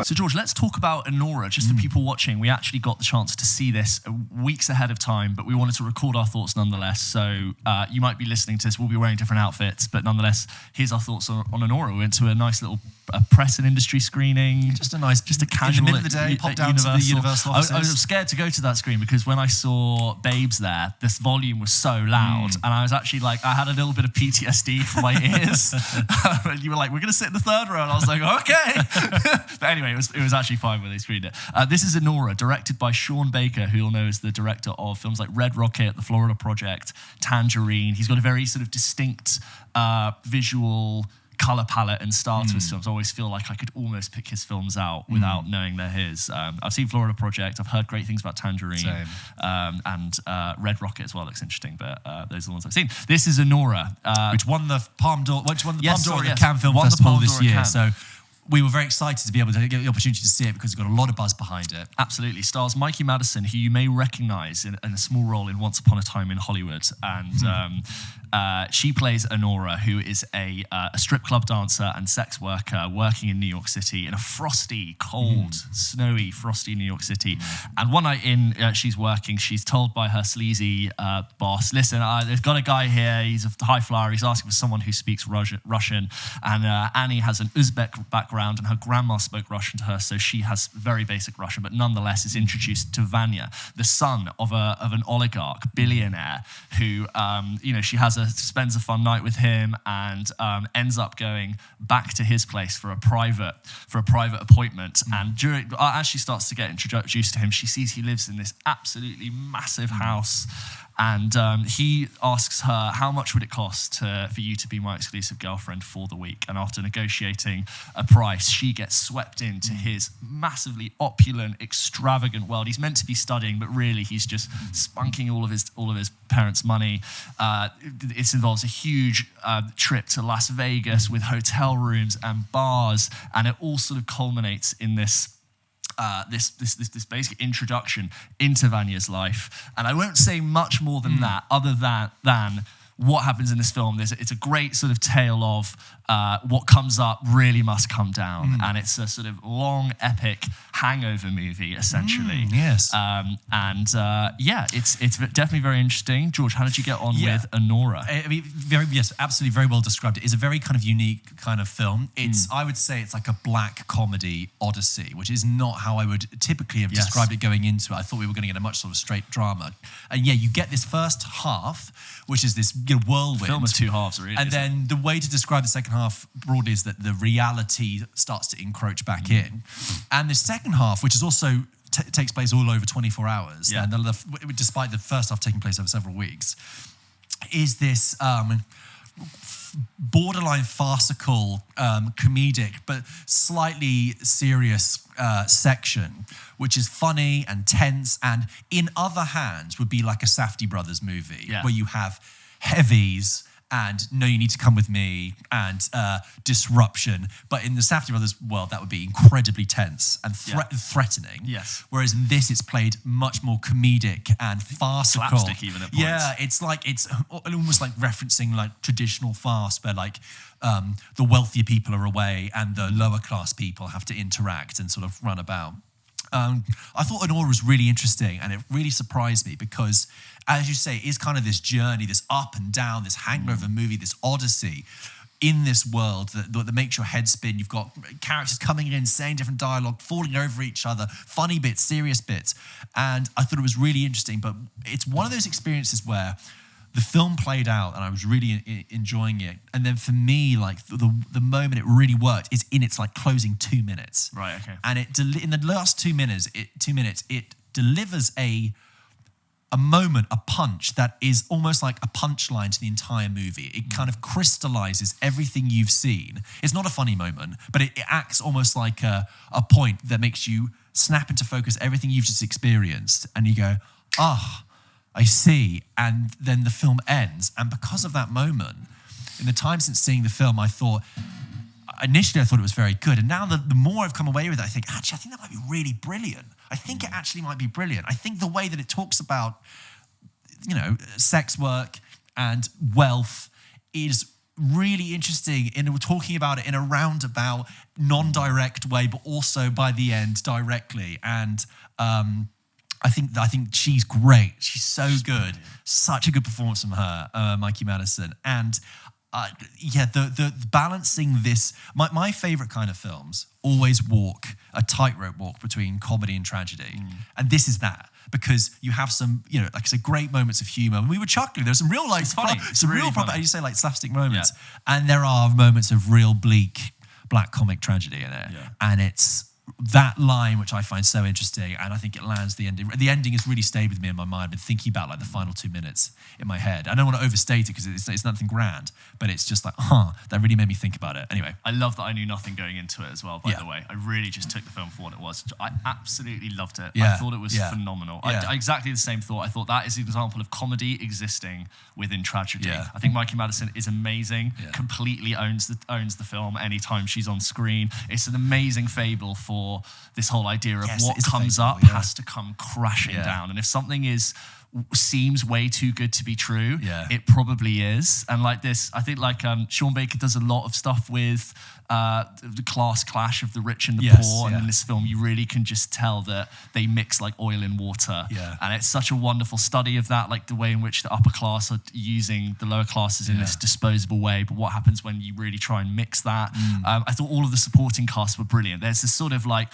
So George, let's talk about ANORA, just for people watching. We actually got the chance to see this weeks ahead of time, but we wanted to record our thoughts nonetheless. So you might be listening to this, we'll be wearing different outfits, but nonetheless, here's our thoughts on ANORA. We went to a nice little press and industry screening. Just a casual in the middle of the day, pop down to the Universal offices. I was scared to go to that screen because when I saw Babes there, this volume was so loud, and I was actually like, I had a little bit of PTSD from my ears. And you were like, we're going to sit in the third row, and I was like, okay. But anyway, it was actually fine when they screened it. This is ANORA, directed by Sean Baker, who you'll know is the director of films like Red Rocket, The Florida Project, Tangerine. He's got a very sort of distinct visual colour palette and style to his films. I always feel like I could almost pick his films out without knowing they're his. I've seen Florida Project. I've heard great things about Tangerine. And Red Rocket as well looks interesting, but those are the ones I've seen. This is ANORA. Which won the Palme d'Or, Palme d'Or at the Cannes Film Won the Festival Palme this d'Or at year. Cannes. So we were very excited to be able to get the opportunity to see it because it's got a lot of buzz behind it. Absolutely. Stars Mikey Madison, who you may recognise in a small role in Once Upon a Time in Hollywood. And she plays ANORA, who is a strip club dancer and sex worker working in New York City in a frosty, cold, snowy, frosty New York City. And one night she's working, she's told by her sleazy boss, listen, there's got a guy here, he's a high flyer, he's asking for someone who speaks Russian. And Annie has an Uzbek background, and her grandma spoke Russian to her, so she has very basic Russian, but nonetheless is introduced to Vanya, the son of an oligarch, billionaire, who she spends a fun night with him and ends up going back to his place for a private appointment. And as she starts to get introduced to him, she sees he lives in this absolutely massive house. And he asks her, how much would it cost for you to be my exclusive girlfriend for the week? And after negotiating a price, she gets swept into his massively opulent, extravagant world. He's meant to be studying, but really he's just spunking all of his parents' money. It involves a huge trip to Las Vegas with hotel rooms and bars, and it all sort of culminates in this basic introduction into Vanya's life. And I won't say much more than that, other than what happens in this film. It's a great sort of tale of what comes up really must come down. And it's a sort of long, epic hangover movie, essentially. Yes. It's definitely very interesting. George, how did you get on with ANORA? I mean, absolutely, very well described. It is a very kind of unique kind of film. I would say it's like a black comedy odyssey, which is not how I would typically have described it going into it. I thought we were going to get a much sort of straight drama. And you get this first half, which is this whirlwind. The film is two halves, really. And then the way to describe the second half broadly is that the reality starts to encroach back in. And the second half, which is also takes place all over 24 hours, and despite the first half taking place over several weeks, is this borderline farcical, comedic, but slightly serious section, which is funny and tense, and in other hands would be like a Safdie Brothers movie, where you have heavies and No, You Need to Come With Me and disruption. But in the Safdie Brothers world, that would be incredibly tense and threatening. Yes. Whereas in this, it's played much more comedic and farcical. Slapstick even at points. Yeah, it's almost like referencing like traditional farce where like the wealthier people are away and the lower class people have to interact and sort of run about. I thought ANORA was really interesting, and it really surprised me because, as you say, it is kind of this journey, this up and down, this hangover movie, this odyssey in this world that makes your head spin. You've got characters coming in, saying different dialogue, falling over each other, funny bits, serious bits. And I thought it was really interesting, but it's one of those experiences where the film played out and I was really enjoying it. And then for me, like the moment it really worked is in its like closing 2 minutes. Right, okay. And in the last 2 minutes, it delivers a moment, a punch that is almost like a punchline to the entire movie. It kind of crystallizes everything you've seen. It's not a funny moment, but it acts almost like a point that makes you snap into focus everything you've just experienced. And you go, I see. And then the film ends. And because of that moment, in the time since seeing the film, initially I thought it was very good. And now the more I've come away with it, I think that might be really brilliant. I think it actually might be brilliant. I think the way that it talks about, sex work and wealth is really interesting in talking about it in a roundabout, non-direct way, but also by the end directly. And I think she's great. She's so good. Such a good performance from her, Mikey Madison. And the balancing this. My favorite kind of films always walk a tightrope walk between comedy and tragedy, and this is that. Because you have some, like I said, great moments of humor. And we were chuckling. There's some real, it's funny. some really real, funny. you say, like slapstick moments. Yeah. And there are moments of real bleak black comic tragedy in it. Yeah. And it's that line, which I find so interesting. And I think it lands the ending. The ending has really stayed with me in my mind. I've been thinking about like the final 2 minutes in my head. I don't want to overstate it because it's nothing grand, but it's just like, that really made me think about it. Anyway. I love that I knew nothing going into it as well, by the way. I really just took the film for what it was. I absolutely loved it. Yeah. I thought it was phenomenal. Yeah. I exactly the same thought. I thought that is an example of comedy existing within tragedy. Yeah. I think Mikey Madison is amazing, completely owns the film anytime she's on screen. It's an amazing fable for this whole idea of what comes up has to come crashing down. And if something seems way too good to be true, it probably is. And like this, I think like Sean Baker does a lot of stuff with the class clash of the rich and the poor, and in this film you really can just tell that they mix like oil and water, and it's such a wonderful study of that, like the way in which the upper class are using the lower classes in this disposable way, but what happens when you really try and mix that. I thought all of the supporting cast were brilliant. There's this sort of like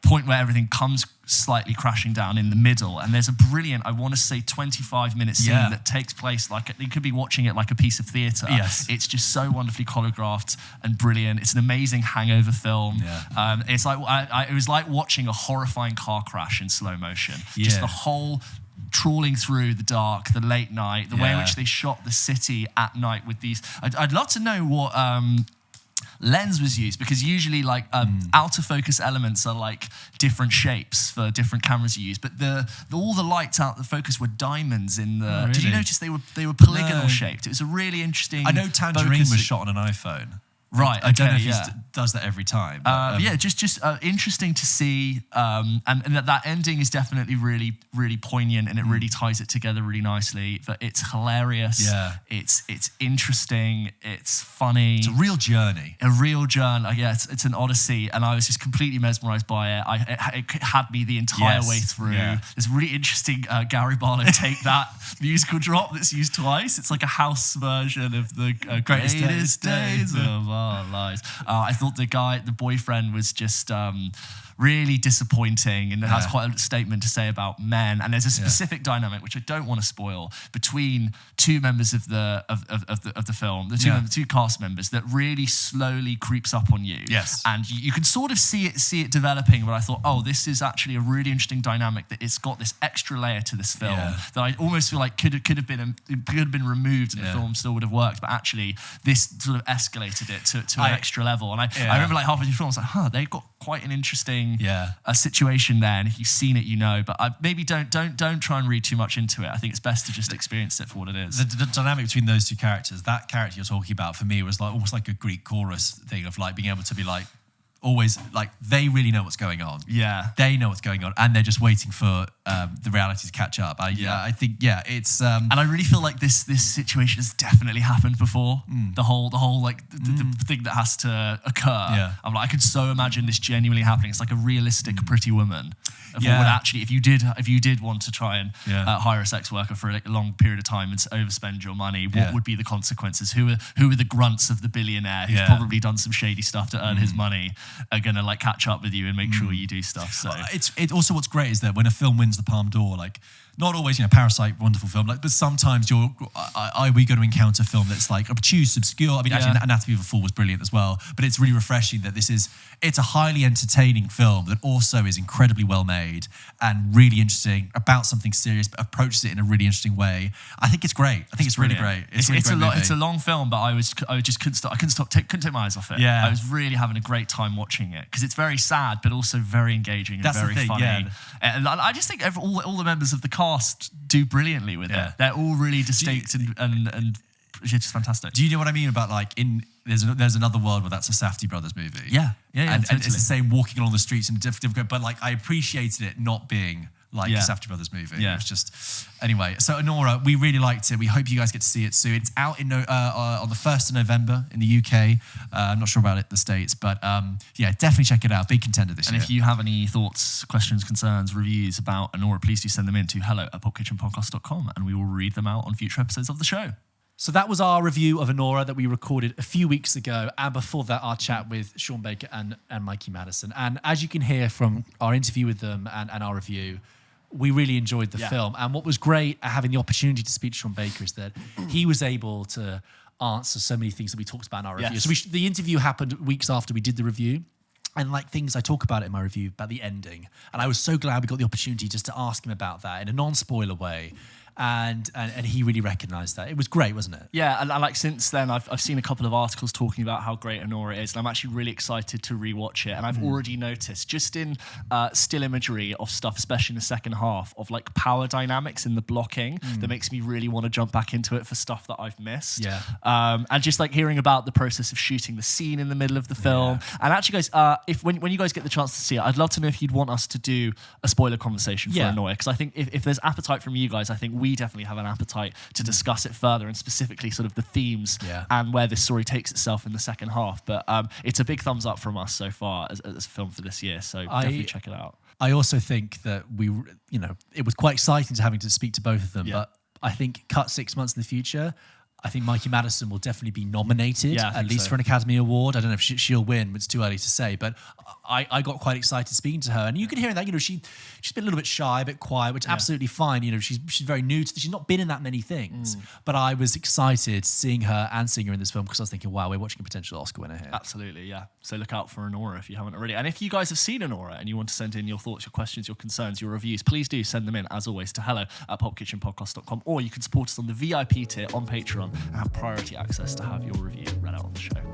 point where everything comes slightly crashing down in the middle, and there's a brilliant, I want to say 25-minute scene that takes place like you could be watching it like a piece of theatre. It's just so wonderfully choreographed and brilliant. It's an amazing hangover film. It's like it was like watching a horrifying car crash in slow motion. Just the whole trawling through the dark, the late night, the way in which they shot the city at night with these. I'd love to know what lens was used, because usually like out of focus elements are like different shapes for different cameras you use, but all the lights out the focus were diamonds in the. Did you notice they were polygonal shaped? It was a really interesting. I know Tangerine was shot on an iPhone. Right, I don't know if he does that every time. But, just interesting to see, and that ending is definitely really, really poignant, and it really ties it together really nicely. But it's hilarious. It's interesting. It's funny. It's a real journey. It's an odyssey, and I was just completely mesmerised by it. It had me the entire way through. There's a really interesting Gary Barlow take that musical drop that's used twice. It's like a house version of the greatest days of our lives. I thought the boyfriend was just really disappointing, and it has quite a statement to say about men. And there's a specific dynamic, which I don't want to spoil, between two members of the film, the two cast members, that really slowly creeps up on you. And you can sort of see it developing. But I thought, this is actually a really interesting dynamic, that it's got this extra layer to this film that I almost feel like could have been removed, and the film still would have worked. But actually, this sort of escalated it to an extra level. And I remember like halfway through the film, I was like, they've got quite an interesting situation there, and if you've seen it, you know. But maybe don't try and read too much into it. I think it's best to just experience it for what it is. The dynamic between those two characters, that character you're talking about, for me was like almost like a Greek chorus thing of like being able to be like always like they really know what's going on. They know what's going on, and they're just waiting for the reality to catch up. I think it's and I really feel like this situation has definitely happened before. The whole like the thing that has to occur. I'm like, I could so imagine this genuinely happening. It's like a realistic Pretty Woman. What would actually, if you did want to try and hire a sex worker for a long period of time and overspend your money, what would be the consequences? Who are the grunts of the billionaire who's probably done some shady stuff to earn his money are gonna like catch up with you and make sure you do stuff. So it also, what's great is that when a film wins the Palme d'Or, like not always, Parasite, wonderful film, like, but sometimes we going to encounter a film that's like obtuse, obscure. I mean, actually, Anatomy of a Fall was brilliant as well, but it's really refreshing that it's a highly entertaining film that also is incredibly well made and really interesting about something serious, but approaches it in a really interesting way. I think it's great. I think it's really great. It's a long film, but I just couldn't take my eyes off it. I was really having a great time watching it, because it's very sad, but also very engaging and very funny. And I just think all the members of the cast do brilliantly with it. They're all really distinct and it's just fantastic. Do you know what I mean about like there's another world where that's a Safdie Brothers movie? Yeah, and totally. it's the same walking along the streets and difficult, but like I appreciated it not being like a Safdie Brothers movie. Yeah. It was just... Anyway, so ANORA, we really liked it. We hope you guys get to see it soon. It's out on the 1st of November in the UK. I'm not sure about it in the States, but definitely check it out. Big contender this year. And if you have any thoughts, questions, concerns, reviews about ANORA, please do send them in to hello@pulpkitchenpodcast.com and we will read them out on future episodes of the show. So that was our review of ANORA that we recorded a few weeks ago. And before that, our chat with Sean Baker and Mikey Madison. And as you can hear from our interview with them and our review, we really enjoyed the film. And what was great having the opportunity to speak to Sean Baker is that he was able to answer so many things that we talked about in our review. Yes. So the interview happened weeks after we did the review. And like things I talk about it in my review, about the ending. And I was so glad we got the opportunity just to ask him about that in a non-spoiler way. And he really recognised that. It was great, wasn't it? Yeah, and like since then, I've seen a couple of articles talking about how great ANORA is, and I'm actually really excited to rewatch it. And I've already noticed, just in still imagery of stuff, especially in the second half, of like power dynamics in the blocking that makes me really want to jump back into it for stuff that I've missed. Yeah. And just like hearing about the process of shooting the scene in the middle of the film. And actually, guys, when you guys get the chance to see it, I'd love to know if you'd want us to do a spoiler conversation for ANORA, because I think if there's appetite from you guys, I think we definitely have an appetite to discuss it further, and specifically sort of the themes and where this story takes itself in the second half. But it's a big thumbs up from us so far as a film for this year, so definitely check it out. I also think that it was quite exciting to having to speak to both of them, but I think cut 6 months in the future, I think Mikey Madison will definitely be nominated, at least for an Academy Award. I don't know if she'll win, but it's too early to say. But I got quite excited speaking to her. And you can hear that, she's been a little bit shy, a bit quiet, which is absolutely fine. She's very new to this. She's not been in that many things. But I was excited seeing her in this film because I was thinking, wow, we're watching a potential Oscar winner here. Absolutely, yeah. So look out for ANORA if you haven't already. And if you guys have seen ANORA and you want to send in your thoughts, your questions, your concerns, your reviews, please do send them in, as always, to hello@pulpkitchenpodcast.com, or you can support us on the VIP tier on Patreon and have priority access to have your review read out on the show.